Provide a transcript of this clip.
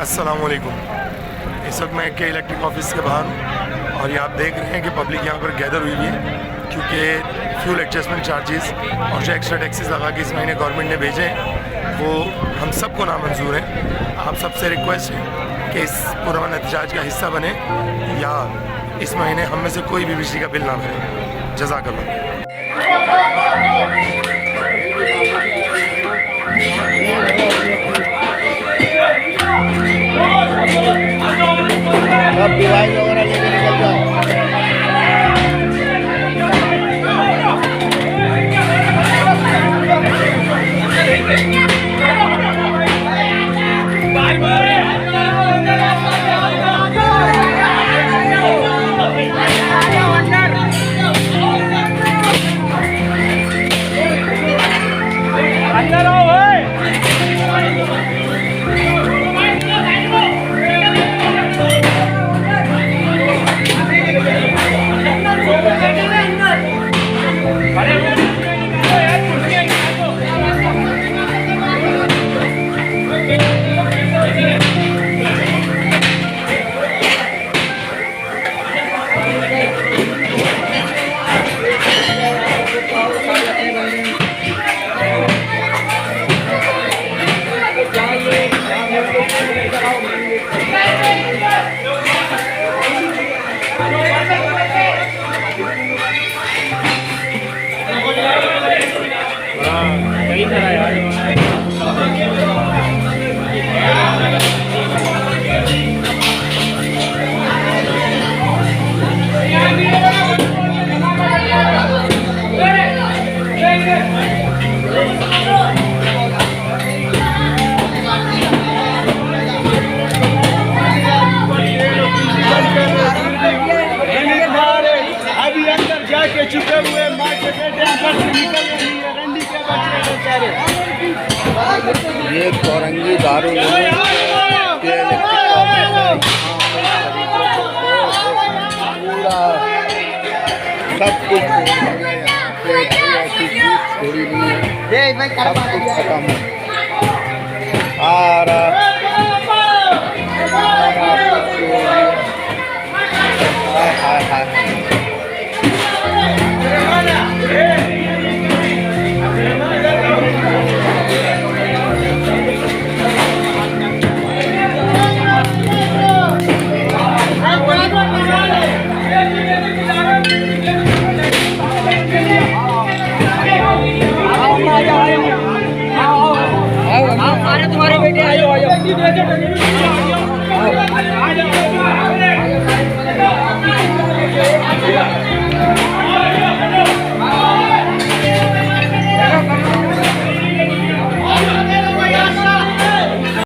अस्सलाम वालेकुम। इस वक्त मैं के इलेक्ट्रिक ऑफिस के बाहर हूँ और ये आप देख रहे हैं कि पब्लिक यहाँ पर गैदर हुई है क्योंकि फ्यूल एडजस्टमेंट चार्जेस और जो एक्स्ट्रा टैक्सेस लगा के इस महीने गवर्नमेंट ने भेजे हैं वो हम सबको नामंजूर हैं। आप सबसे रिक्वेस्ट है कि इस पुरअमन एहतजाज का हिस्सा बने या इस महीने हम में से कोई भी बिजली का बिल ना भरे। जज़ाकल्लाह। सब डिवाइस वगैरह लेके निकल जाओ। अंदर आओ। चुके हुए माँ के बेटे घर से निकल रही है, रंडी के बच्चे बेचारे। ये कोरंगी दारू पूरा सब कुछ ऐसी चीज थोड़ी नहीं है, सब कुछ खत्म है। सारा हाय हाय तुम्हारे बेटे आयो आयो।